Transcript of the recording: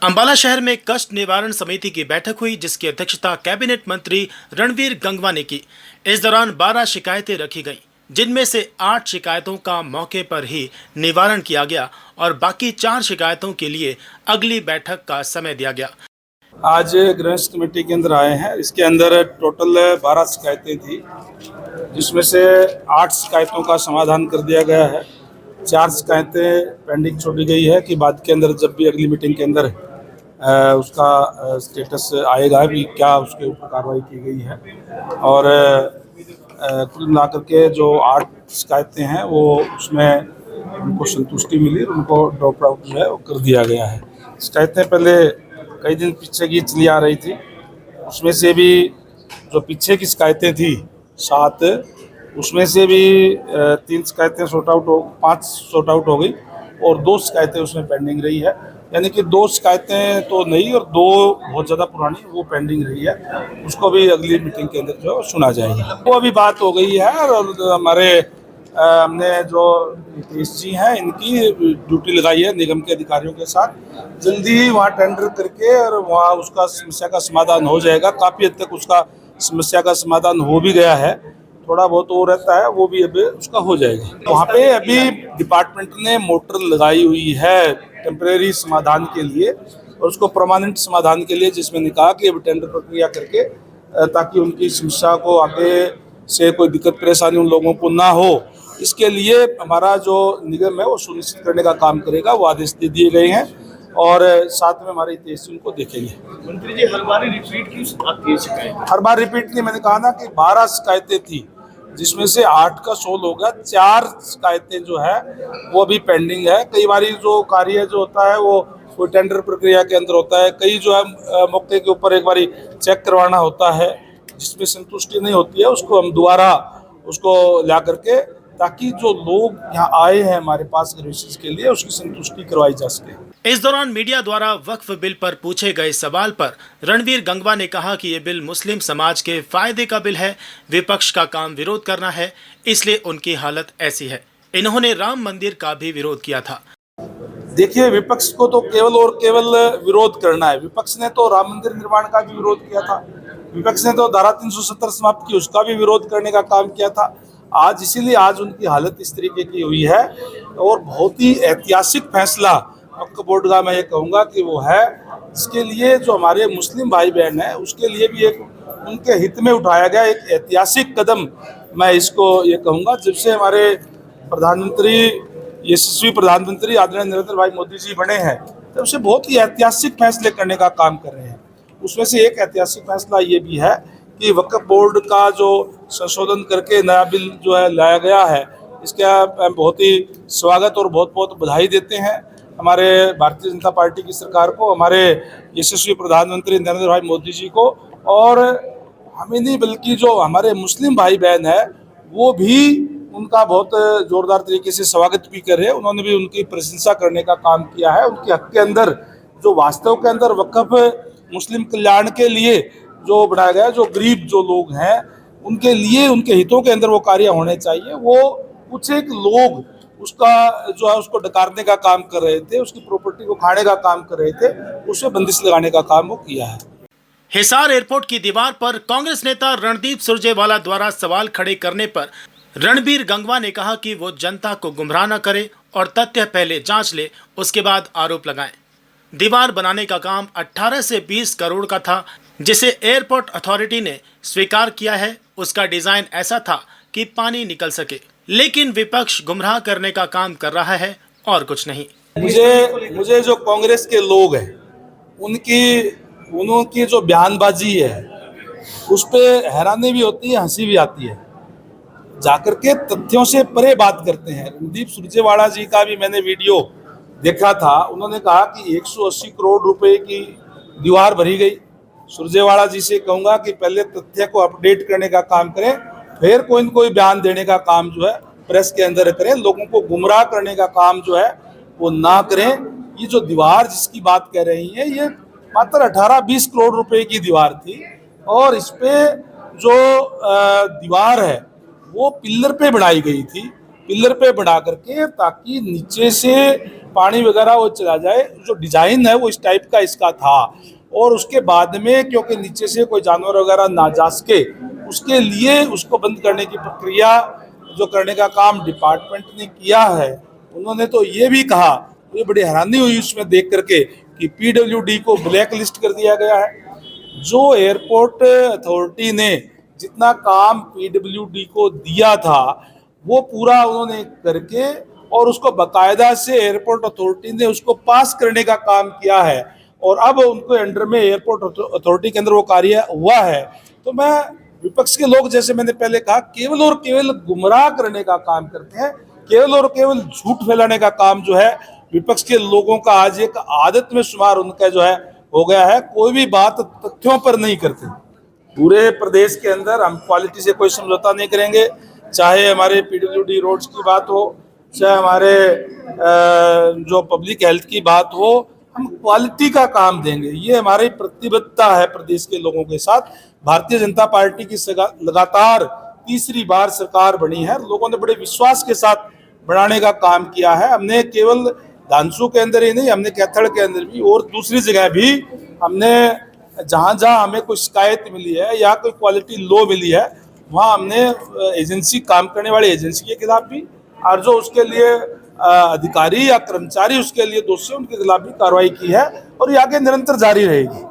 अंबाला शहर में कष्ट निवारण समिति की बैठक हुई, जिसकी अध्यक्षता कैबिनेट मंत्री रणवीर गंगवा ने की। इस दौरान 12 शिकायतें रखी गईं, जिनमें से 8 शिकायतों का मौके पर ही निवारण किया गया और बाकी 4 शिकायतों के लिए अगली बैठक का समय दिया गया। आज गृहस्थ कमेटी के अंदर आए हैं। इसके अंदर टोटल 12 शिकायतें थी, जिसमें से 8 शिकायतों का समाधान कर दिया गया है। 4 शिकायतें पेंडिंग छोड़ी गई है कि बाद के अंदर जब भी अगली मीटिंग के अंदर उसका स्टेटस आएगा भी क्या उसके ऊपर कार्रवाई की गई है। और कुल मिलाकर के जो 8 शिकायतें हैं वो उसमें उनको संतुष्टि मिली, उनको ड्रॉप आउट जो है वो कर दिया गया है। शिकायतें पहले कई दिन पीछे की चली आ रही थी, उसमें से भी जो पीछे की शिकायतें थी 7, उसमें से भी 3 शिकायतें 5 सॉर्ट आउट हो गई और 2 शिकायतें उसमें पेंडिंग रही है। यानी कि 2 शिकायतें तो नहीं और 2 बहुत ज़्यादा पुरानी वो पेंडिंग रही है। उसको भी अगली मीटिंग के अंदर जो सुना जाएगा। वो अभी बात हो गई है और हमारे हमने जो नीतीश जी हैं इनकी ड्यूटी लगाई है निगम के अधिकारियों के साथ। जल्दी ही वहाँ टेंडर करके और वहाँ उसका समस्या का समाधान हो जाएगा। काफ़ी हद तक उसका समस्या का समाधान हो भी गया है, थोड़ा बहुत और रहता है, वो भी अभी उसका हो जाएगा। वहाँ पे अभी डिपार्टमेंट ने मोटर लगाई हुई है टेम्परेरी समाधान के लिए और उसको परमानेंट समाधान के लिए, जिसमें ने कहा कि अभी टेंडर प्रक्रिया करके ताकि उनकी समस्या को आगे से कोई दिक्कत परेशानी उन लोगों को ना हो, इसके लिए हमारा जो निगम है वो सुनिश्चित करने का काम करेगा। वो आदेश दे दिए गए हैं और साथ में हमारे हितैषी उनको देखेंगे। मंत्री जी, हर बार रिपीट क्यों आती है शिकायत? हर बार रिपीट नहीं, मैंने कहा ना कि 12 शिकायतें थी, जिसमें से 8 का सोल्व हो गया। 4 शिकायतें जो है वो अभी पेंडिंग है। कई बार जो कार्य जो होता है वो कोई टेंडर प्रक्रिया के अंदर होता है, कई जो है मौके के ऊपर एक बार चेक करवाना होता है, जिसमें संतुष्टि नहीं होती है उसको हम दोबारा उसको ला करके, ताकि जो लोग यहाँ आए हैं हमारे पास सर्विसेज के लिए उसकी संतुष्टि करवाई जा सके। इस दौरान मीडिया द्वारा वक्फ बिल पर पूछे गए सवाल पर रणवीर गंगवा ने कहा कि ये बिल मुस्लिम समाज के फायदे का बिल है, विपक्ष का काम विरोध करना है, इसलिए उनकी हालत ऐसी है। इन्होंने राम मंदिर का भी विरोध किया था। देखिए, विपक्ष को तो केवल और केवल विरोध करना है। विपक्ष ने तो राम मंदिर निर्माण का भी विरोध किया था, विपक्ष ने तो धारा 370 समाप्त की उसका भी विरोध करने का काम किया था। आज इसीलिए आज उनकी हालत इस तरीके की हुई है और बहुत ही ऐतिहासिक फैसला वक्फ बोर्ड का मैं ये कहूँगा कि वो है, जिसके लिए जो हमारे मुस्लिम भाई बहन है उसके लिए भी एक उनके हित में उठाया गया एक ऐतिहासिक कदम मैं इसको ये कहूँगा। जब से हमारे प्रधानमंत्री यशस्वी प्रधानमंत्री आदरणीय नरेंद्र भाई मोदी जी बने हैं, तब से बहुत ही ऐतिहासिक फैसले करने का काम कर रहे हैं। उसमें से एक ऐतिहासिक फैसला ये भी है कि वक्फ बोर्ड का जो संशोधन करके नया बिल जो है लाया गया है, इसका बहुत ही स्वागत और बहुत बहुत बधाई देते हैं हमारे भारतीय जनता पार्टी की सरकार को, हमारे यशस्वी प्रधानमंत्री नरेंद्र भाई मोदी जी को। और हमें नहीं बल्कि जो हमारे मुस्लिम भाई बहन है वो भी उनका बहुत जोरदार तरीके से स्वागत भी कर रहे हैं। उन्होंने भी उनकी प्रशंसा करने का काम किया है। उनके हक के अंदर जो वास्तव के अंदर वक्फ मुस्लिम कल्याण के लिए जो बनाया गया, जो गरीब जो लोग हैं उनके लिए उनके हितों के अंदर वो कार्य होने चाहिए। वो कुछ एक लोग उसका जो है उसको डकारने का काम कर रहे थे, उसकी प्रॉपर्टी को खाने का काम कर रहे थे, उसमें बंदिश लगाने का काम वो किया है। हिसार एयरपोर्ट की दीवार पर कांग्रेस नेता रणदीप सुरजेवाला द्वारा सवाल खड़े करने पर रणबीर गंगवा ने कहा कि वो जनता को गुमराह न करे और तथ्य पहले जांच ले, उसके बाद आरोप लगाएं। दीवार बनाने का काम 18 से 20 करोड़ का था, जिसे एयरपोर्ट अथॉरिटी ने स्वीकार किया है। उसका डिजाइन ऐसा था कि पानी निकल सके, लेकिन विपक्ष गुमराह करने का काम कर रहा है और कुछ नहीं। मुझे जो कांग्रेस के लोग हैं उनकी जो बयानबाजी है उस पे हैरानी भी होती है, हंसी भी आती है। जाकर के तथ्यों से परे बात करते हैं। रणदीप सुरजेवाला जी का भी मैंने वीडियो देखा था, उन्होंने कहा कि 180 करोड़ रुपए की दीवार भरी गई। सुरजेवाला जी से कहूँगा कि पहले तथ्य को अपडेट करने का काम करें, फिर कोई न कोई बयान देने का काम जो है प्रेस के अंदर करें। लोगों को गुमराह करने का काम जो है वो ना करें। ये जो दीवार जिसकी बात कह रही है ये मात्र 18-20 करोड़ रुपए की दीवार थी और इस पे जो दीवार है वो पिल्लर पे बनाई गई थी, पिल्लर पे बना करके, ताकि नीचे से पानी वगैरह वो चला जाए। जो डिजाइन है वो इस टाइप का इसका था, और उसके बाद में क्योंकि नीचे से कोई जानवर वगैरह ना जा सके, उसके लिए उसको बंद करने की प्रक्रिया जो करने का काम डिपार्टमेंट ने किया है। उन्होंने तो ये भी कहा, मुझे बड़ी हैरानी हुई उसमें देख करके कि पीडब्ल्यूडी को ब्लैक लिस्ट कर दिया गया है। जो एयरपोर्ट अथॉरिटी ने जितना काम पीडब्ल्यूडी को दिया था वो पूरा उन्होंने करके, और उसको बाकायदा से एयरपोर्ट अथॉरिटी ने उसको पास करने का काम किया है, और अब उनको अंडर में एयरपोर्ट अथॉरिटी के अंदर वो कार्य हुआ है। तो मैं विपक्ष के लोग, जैसे मैंने पहले कहा, केवल और केवल गुमराह करने का काम करते हैं, केवल और केवल झूठ फैलाने का काम जो है विपक्ष के लोगों का आज एक आदत में शुमार उनका जो है हो गया है। कोई भी बात तथ्यों पर नहीं करते। पूरे प्रदेश के अंदर हम क्वालिटी से कोई समझौता नहीं करेंगे, चाहे हमारे पीडब्ल्यूडी रोड्स की बात हो, चाहे हमारे जो पब्लिक हेल्थ की बात हो, हम क्वालिटी का काम देंगे। ये हमारी प्रतिबद्धता है प्रदेश के लोगों के साथ। भारतीय जनता पार्टी की लगातार तीसरी बार सरकार बनी है, लोगों ने बड़े विश्वास के साथ बढ़ाने का काम किया है। हमने केवल धानसू के अंदर ही नहीं, हमने कैथड़ के अंदर भी और दूसरी जगह भी हमने जहाँ जहाँ हमें कोई शिकायत मिली है या कोई क्वालिटी लो मिली है, वहाँ हमने एजेंसी, काम करने वाली एजेंसी के खिलाफ भी, और जो उसके लिए अधिकारी या कर्मचारी उसके लिए दोषी, उनके खिलाफ भी कार्रवाई की है, और ये आगे निरंतर जारी रहेगी।